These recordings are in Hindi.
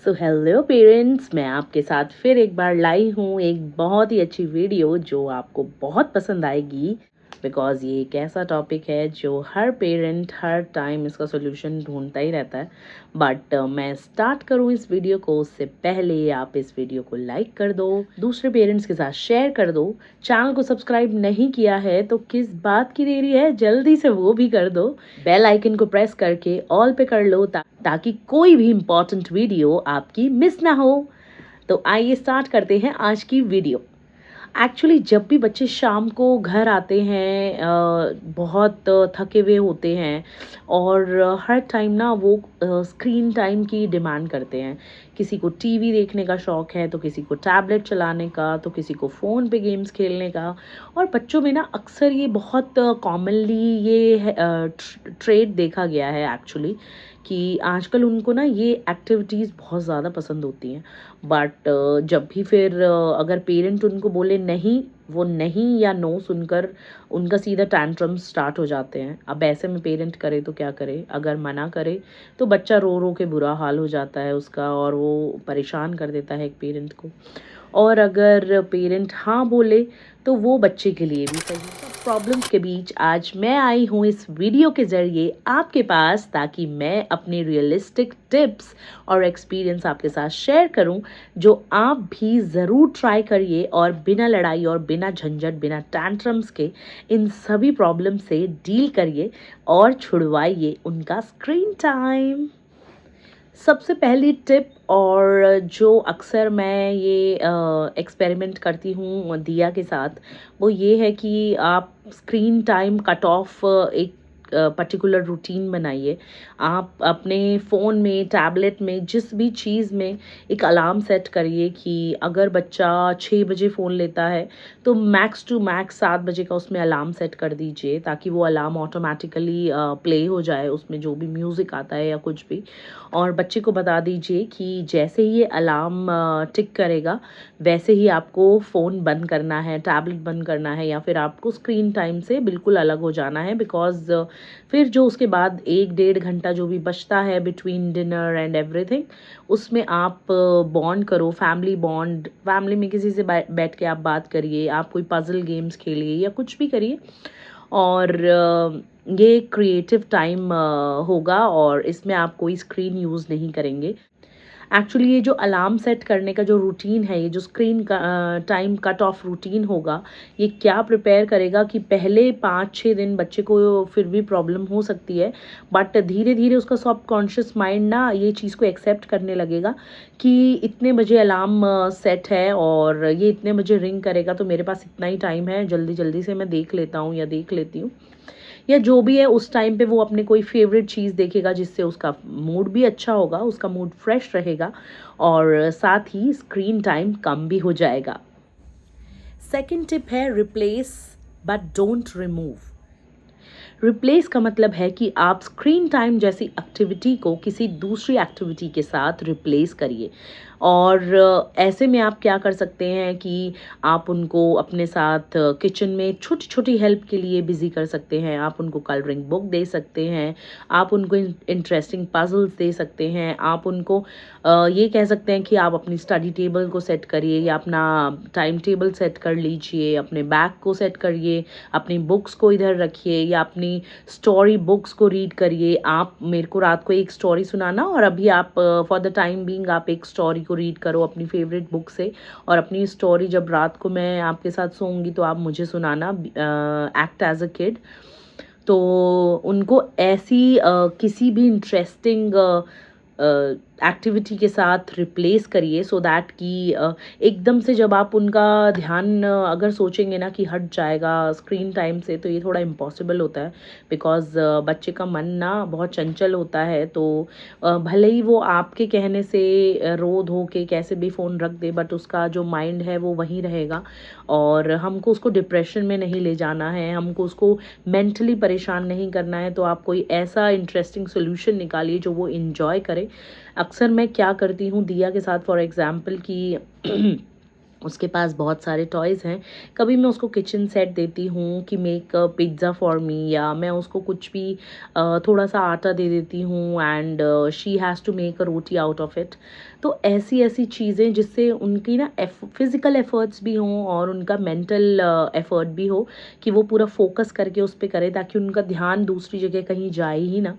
सो हेलो पेरेंट्स, मैं आपके साथ फिर एक बार लाई हूँ एक बहुत ही अच्छी वीडियो जो आपको बहुत पसंद आएगी। बिकॉज़ ये एक ऐसा टॉपिक है जो हर पेरेंट हर टाइम इसका सॉल्यूशन ढूंढता ही रहता है। बट मैं स्टार्ट करूँ इस वीडियो को उससे पहले आप इस वीडियो को लाइक कर दो, दूसरे पेरेंट्स के साथ शेयर कर दो। चैनल को सब्सक्राइब नहीं किया है तो किस बात की देरी है, जल्दी से वो भी कर दो। बेल आइकन को प्रेस करके ऑल पे कर लो ताकि कोई भी इम्पोर्टेंट वीडियो आपकी मिस ना हो। तो आइए स्टार्ट करते हैं आज की वीडियो। एक्चुअली जब भी बच्चे शाम को घर आते हैं बहुत थके हुए होते हैं और हर टाइम ना वो स्क्रीन टाइम की डिमांड करते हैं। किसी को टीवी देखने का शौक़ है तो किसी को टैबलेट चलाने का, तो किसी को फ़ोन पे गेम्स खेलने का। और बच्चों में ना अक्सर ये बहुत कॉमनली ये ट्रेड देखा गया है एक्चुअली कि आजकल उनको ना ये एक्टिविटीज़ बहुत ज़्यादा पसंद होती हैं। बट जब भी फिर अगर पेरेंट उनको बोले नहीं, वो नहीं या नो सुनकर उनका सीधा टैंट्रम्स स्टार्ट हो जाते हैं। अब ऐसे में पेरेंट करे तो क्या करे, अगर मना करे तो बच्चा रो रो के बुरा हाल हो जाता है उसका और वो परेशान कर देता है एक पेरेंट को। और अगर पेरेंट हाँ बोले तो वो बच्चे के लिए भी सही। सब प्रॉब्लम्स के बीच आज मैं आई हूँ इस वीडियो के ज़रिए आपके पास, ताकि मैं अपने रियलिस्टिक टिप्स और एक्सपीरियंस आपके साथ शेयर करूं जो आप भी ज़रूर ट्राई करिए और बिना लड़ाई और बिना झंझट बिना टैंट्रम्स के इन सभी प्रॉब्लम से डील करिए और छुड़वाइए उनका स्क्रीन टाइम। सबसे पहली टिप और जो अक्सर मैं ये एक्सपेरिमेंट करती हूँ दिया के साथ, वो ये है कि आप स्क्रीन टाइम कट ऑफ एक पर्टिकुलर रूटीन बनाइए। आप अपने फ़ोन में, टैबलेट में, जिस भी चीज़ में एक अलार्म सेट करिए कि अगर बच्चा 6 बजे फ़ोन लेता है तो मैक्स टू मैक्स 7 बजे का उसमें अलार्म सेट कर दीजिए, ताकि वो अलार्म ऑटोमेटिकली प्ले हो जाए, उसमें जो भी म्यूज़िक आता है या कुछ भी। और बच्चे को बता दीजिए कि जैसे ही ये अलार्म टिक करेगा वैसे ही आपको फ़ोन बंद करना है, टैबलेट बंद करना है, या फिर आपको स्क्रीन टाइम से बिल्कुल अलग हो जाना है। बिकॉज़ फिर जो उसके बाद 1 डेढ़ घंटा जो भी बचता है बिटवीन डिनर एंड एवरीथिंग, उसमें आप बॉन्ड करो, फैमिली बॉन्ड। फैमिली में किसी से बैठ के आप बात करिए, आप कोई पज़ल गेम्स खेलिए या कुछ भी करिए। और ये क्रिएटिव टाइम होगा और इसमें आप कोई स्क्रीन यूज़ नहीं करेंगे। एक्चुअली ये जो अलार्म सेट करने का जो रूटीन है, ये जो स्क्रीन का टाइम कट ऑफ रूटीन होगा, ये क्या प्रिपेयर करेगा कि पहले 5-6 दिन बच्चे को फिर भी प्रॉब्लम हो सकती है, बट धीरे-धीरे उसका सबकॉन्शियस माइंड ना ये चीज़ को एक्सेप्ट करने लगेगा कि इतने बजे अलार्म सेट है और ये इतने बजे रिंग करेगा तो मेरे पास इतना ही टाइम है, जल्दी-जल्दी से मैं देख लेता हूँ या देख लेती हूँ। या जो भी है उस टाइम पे वो अपने कोई फ़ेवरेट चीज़ देखेगा जिससे उसका मूड भी अच्छा होगा, उसका मूड फ्रेश रहेगा और साथ ही स्क्रीन टाइम कम भी हो जाएगा। सेकंड टिप है replace but don't remove. Replace का मतलब है कि आप स्क्रीन टाइम जैसी एक्टिविटी को किसी दूसरी एक्टिविटी के साथ रिप्लेस करिए। और ऐसे में आप क्या कर सकते हैं कि आप उनको अपने साथ किचन में छोटी-छोटी हेल्प के लिए बिज़ी कर सकते हैं। आप उनको कलरिंग बुक दे सकते हैं, आप उनको इंटरेस्टिंग पज़ल्स दे सकते हैं, आप उनको ये कह सकते हैं कि आप अपनी स्टडी टेबल को सेट करिए या अपना टाइम टेबल सेट कर लीजिए, अपने बैग को सेट करिए, अपनी बुक्स को इधर रखिए या अपनी स्टोरी बुक्स को रीड करिए। आप मेरे को रात को एक स्टोरी सुनाना और अभी आप फॉर द टाइम बीइंग आप एक स्टोरी को रीड करो अपनी फेवरेट बुक से, और अपनी स्टोरी जब रात को मैं आपके साथ सोऊंगी तो आप मुझे सुनाना, एक्ट एज अ किड। तो उनको ऐसी किसी भी इंटरेस्टिंग एक्टिविटी के साथ रिप्लेस करिए सो दैट कि एकदम से जब आप उनका ध्यान अगर सोचेंगे ना कि हट जाएगा स्क्रीन टाइम से, तो ये थोड़ा इम्पॉसिबल होता है। बिकॉज़ बच्चे का मन ना बहुत चंचल होता है, तो भले ही वो आपके कहने से रो धो के कैसे भी फ़ोन रख दे, बट उसका जो माइंड है वो वहीं रहेगा। और हमको उसको डिप्रेशन में नहीं ले जाना है, हमको उसको मेंटली परेशान नहीं करना है। तो आप कोई ऐसा इंटरेस्टिंग सॉल्यूशन निकालिए जो वो एन्जॉय करे। अक्सर मैं क्या करती हूँ दिया के साथ, फॉर एग्ज़ाम्पल कि उसके पास बहुत सारे टॉयज़ हैं। कभी मैं उसको किचन सेट देती हूँ कि मेक पिज़्ज़ा फॉर मी, या मैं उसको कुछ भी थोड़ा-सा आटा दे देती हूँ and she has to make a roti out of it. तो ऐसी-ऐसी चीज़ें जिससे उनकी ना फिज़िकल एफ़र्ट्स भी हों और उनका मेंटल एफ़र्ट भी हो, कि वो पूरा फ़ोकस करके उस पे करें ताकि उनका ध्यान दूसरी जगह कहीं जाए ही ना।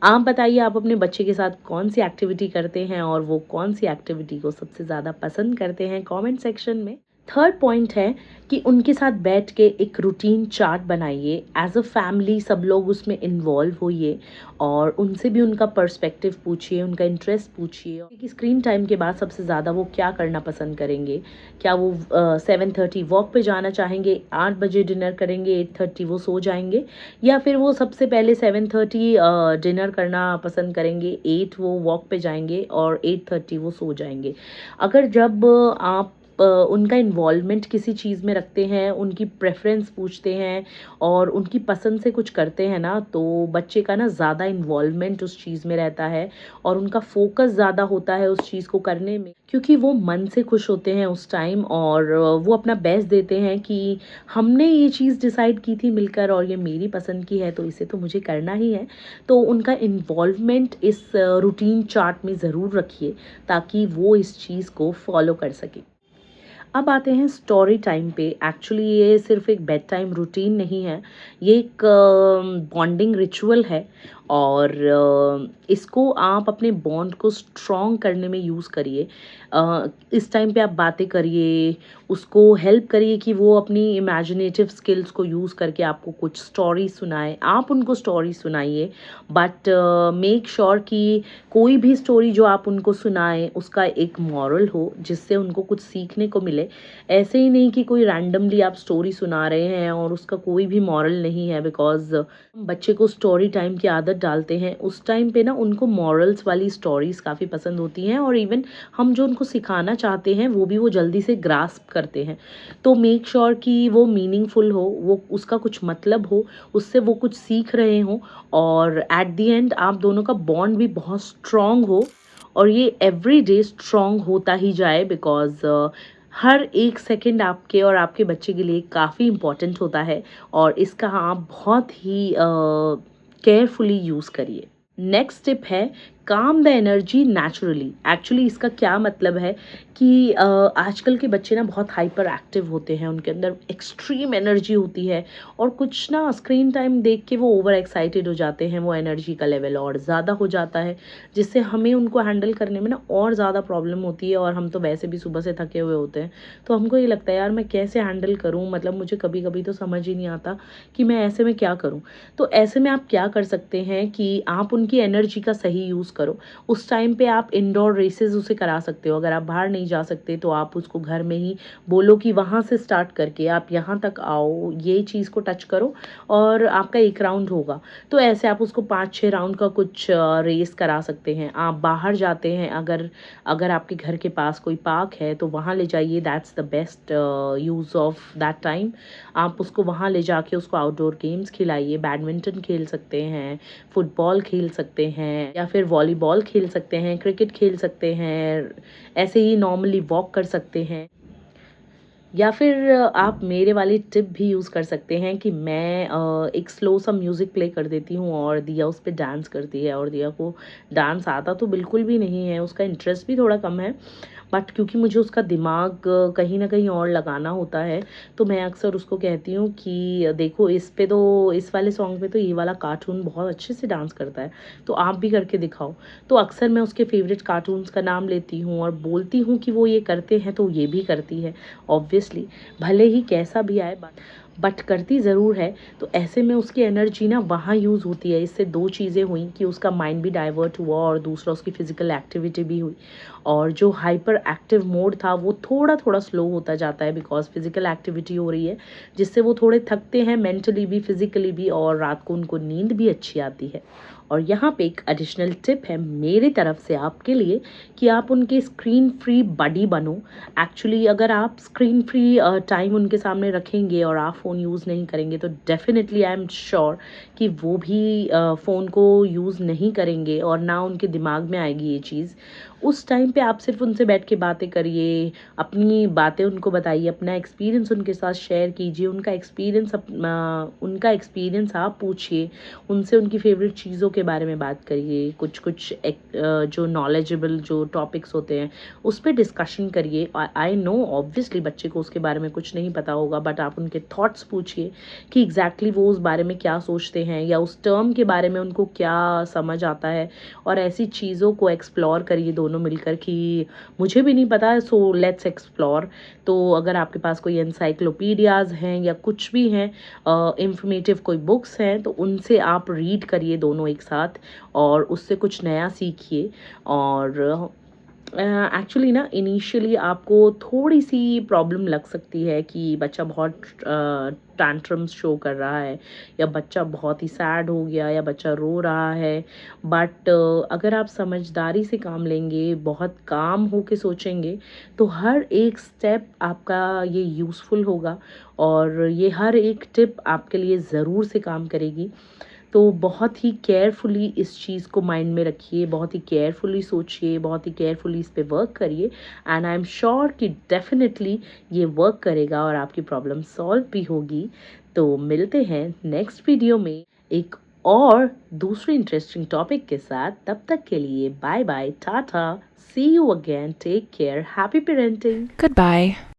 आप बताइए, आप अपने बच्चे के साथ कौन-सी एक्टिविटी करते हैं और वो कौन-सी एक्टिविटी को सबसे ज़्यादा पसंद करते हैं? कमेंट सेक्शन में। थर्ड पॉइंट है कि उनके साथ बैठ के एक रूटीन चार्ट बनाइए। एज़ अ फैमिली सब लोग उसमें इन्वॉल्व होइए और उनसे भी उनका पर्सपेक्टिव पूछिए, उनका इंटरेस्ट पूछिए कि स्क्रीन टाइम के बाद सबसे ज़्यादा वो क्या करना पसंद करेंगे। क्या वो 7:30 वॉक पे जाना चाहेंगे, 8 बजे डिनर करेंगे, 8:30 वो सो जाएँगे, या फिर वो सबसे पहले 7:30 डिनर करना पसंद करेंगे, 8 वो वॉक पे जाएँगे और 8:30 वो सो जाएँगे। अगर जब आप उनका इन्वॉल्वमेंट किसी चीज़ में रखते हैं, उनकी प्रेफ़रेंस पूछते हैं और उनकी पसंद से कुछ करते हैं ना, तो बच्चे का ना ज़्यादा इन्वॉल्वमेंट उस चीज़ में रहता है और उनका फ़ोकस ज़्यादा होता है उस चीज़ को करने में, क्योंकि वो मन से खुश होते हैं उस टाइम और वो अपना बेस्ट देते हैं कि हमने ये चीज़ डिसाइड की थी मिलकर और ये मेरी पसंद की है, तो इसे तो मुझे करना ही है। तो उनका इन्वॉल्वमेंट इस रूटीन चार्ट में ज़रूर रखिए ताकि वो इस चीज़ को फ़ॉलो कर सकें। अब आते हैं स्टोरी टाइम पे। एक्चुअली ये सिर्फ एक बेड टाइम रूटीन नहीं है, ये एक बॉन्डिंग रिचुअल है और इसको आप अपने बॉन्ड को स्ट्रॉन्ग करने में यूज़ करिए। इस टाइम पे आप बातें करिए, उसको हेल्प करिए कि वो अपनी इमेजिनेटिव स्किल्स को यूज़ करके आपको कुछ स्टोरी सुनाए, आप उनको स्टोरी सुनाइए, बट मेक श्योर कि कोई भी स्टोरी जो आप उनको सुनाएं उसका एक मॉरल हो जिससे उनको कुछ सीखने को मिले। ऐसे ही नहीं कि कोई रैंडमली आप स्टोरी सुना रहे हैं और उसका कोई भी मॉरल नहीं है, बिकॉज़ बच्चे को स्टोरी टाइम की आदत डालते हैं उस टाइम पे ना उनको मॉरल्स वाली स्टोरीज़ काफ़ी पसंद होती हैं और इवन हम जो उनको सिखाना चाहते हैं वो भी वो जल्दी से ग्रास्प करते हैं। तो मेक श्योर कि वो मीनिंगफुल हो, वो उसका कुछ मतलब हो, उससे वो कुछ सीख रहे हों और एट द एंड आप दोनों का बॉन्ड भी बहुत स्ट्रॉन्ग हो और ये एवरीडे स्ट्रॉन्ग होता ही जाए, बिकॉज़ हर एक सेकंड आपके और आपके बच्चे के लिए काफ़ी इम्पोर्टेंट होता है और इसका आप बहुत ही केयरफुली यूज़ करिए। नेक्स्ट टिप है काम द एनर्जी नेचुरली। एक्चुअली इसका क्या मतलब है कि आजकल के बच्चे ना बहुत हाइपर एक्टिव होते हैं, उनके अंदर एक्सट्रीम एनर्जी होती है और कुछ ना स्क्रीन टाइम देख के वो ओवर एक्साइटेड हो जाते हैं, वो एनर्जी का लेवल और ज़्यादा हो जाता है जिससे हमें उनको हैंडल करने में ना और ज़्यादा प्रॉब्लम होती है और हम तो वैसे भी सुबह से थके हुए होते हैं। तो हमको ये लगता है यार मैं कैसे हैंडल करूँ, मतलब मुझे कभी कभी तो समझ ही नहीं आता कि मैं ऐसे में क्या करूँ। तो ऐसे में आप क्या कर सकते हैं कि आप उनकी एनर्जी का सही यूज़ करो। उस टाइम पे आप इंडोर रेसेस उसे करा सकते हो। अगर आप बाहर नहीं जा सकते तो आप उसको घर में ही बोलो कि वहाँ से स्टार्ट करके आप यहाँ तक आओ, ये चीज़ को टच करो और आपका एक राउंड होगा। तो ऐसे आप उसको 5-6 राउंड का कुछ रेस करा सकते हैं। आप बाहर जाते हैं, अगर अगर आपके घर के पास कोई पार्क है तो वहाँ ले जाइए, that's the best use of that time. आप उसको वहाँ ले जाके उसको आउटडोर गेम्स खिलाइए, बैडमिंटन खेल सकते हैं, फुटबॉल खेल सकते हैं या फिर वॉलीबॉल खेल सकते हैं, क्रिकेट खेल सकते हैं, ऐसे ही नॉर्मली वॉक कर सकते हैं। या फिर आप मेरे वाली टिप भी यूज़ कर सकते हैं कि मैं एक स्लो सा म्यूज़िक प्ले कर देती हूँ और दिया उस पे डांस करती है और दिया को डांस आता तो बिल्कुल भी नहीं है, उसका इंटरेस्ट भी थोड़ा कम है, बट क्योंकि मुझे उसका दिमाग कहीं न कहीं और लगाना होता है, तो मैं अक्सर उसको कहती हूँ कि देखो इस पे तो, इस वाले सॉन्ग पे तो ये वाला कार्टून बहुत अच्छे से डांस करता है, तो आप भी करके दिखाओ। तो अक्सर मैं उसके फ़ेवरेट कार्टून्स का नाम लेती हूँ और बोलती हूँ कि वो ये करते हैं तो ये भी करती है। ऑब्वियसली भले ही कैसा भी आए बट करती ज़रूर है। तो ऐसे में उसकी एनर्जी ना वहाँ यूज़ होती है। इससे 2 चीज़ें हुई कि उसका माइंड भी डाइवर्ट हुआ और दूसरा उसकी फ़िज़िकल एक्टिविटी भी हुई और जो हाइपर एक्टिव मोड था वो थोड़ा-थोड़ा स्लो होता जाता है, बिकॉज़ फ़िज़िकल एक्टिविटी हो रही है, जिससे वो थोड़े थकते हैं मेंटली भी, फ़िज़िकली भी और रात को उनको नींद भी अच्छी आती है। और यहाँ पे एक एडिशनल टिप है मेरी तरफ से आपके लिए कि आप उनके स्क्रीन फ्री बडी बनो। एक्चुअली अगर आप स्क्रीन फ्री टाइम उनके सामने रखेंगे और आप फ़ोन यूज़ नहीं करेंगे तो डेफ़िनेटली आई एम श्योर कि वो भी फ़ोन को यूज़ नहीं करेंगे और ना उनके दिमाग में आएगी ये चीज़। उस टाइम पे आप सिर्फ उनसे बैठ के बातें करिए, अपनी बातें उनको बताइए, अपना एक्सपीरियंस उनके साथ शेयर कीजिए, उनका एक्सपीरियंस आप पूछिए, उनसे उनकी फेवरेट चीज़ों के बारे में बात करिए, कुछ जो नॉलेजेबल जो टॉपिक्स होते हैं उस पर डिस्कशन करिए। आई नो ऑब्वियसली बच्चे को उसके बारे में कुछ नहीं पता होगा, बट आप उनके थॉट्स पूछिए कि एग्जैक्टली वो उस बारे में क्या सोचते हैं या उस टर्म के बारे में उनको क्या समझ आता है, और ऐसी चीज़ों को एक्सप्लोर करिए दोनों मिलकर कि मुझे भी नहीं पता, सो लेट्स एक्सप्लोर। तो अगर आपके पास कोई एनसाइक्लोपीडियाज़ हैं या कुछ भी हैं, इंफॉर्मेटिव कोई बुक्स हैं, तो उनसे आप रीड करिए दोनों एक साथ और उससे कुछ नया सीखिए। और एक्चुअली ना इनिशियली आपको थोड़ी सी प्रॉब्लम लग सकती है कि बच्चा बहुत टैंट्रम्स शो कर रहा है, या बच्चा बहुत ही सैड हो गया, या बच्चा रो रहा है, बट अगर आप समझदारी से काम लेंगे, बहुत काम हो के सोचेंगे, तो हर एक स्टेप आपका ये यूज़फुल होगा और ये हर एक टिप आपके लिए ज़रूर से काम करेगी। तो बहुत ही केयरफुली इस चीज़ को माइंड में रखिए, बहुत ही केयरफुली सोचिए, बहुत ही केयरफुली इस पे वर्क करिए, एंड आई एम श्योर कि डेफिनेटली ये वर्क करेगा और आपकी प्रॉब्लम सॉल्व भी होगी। तो मिलते हैं नेक्स्ट वीडियो में एक और दूसरे इंटरेस्टिंग टॉपिक के साथ। तब तक के लिए bye bye, tata, see you again, take care, happy parenting. Goodbye.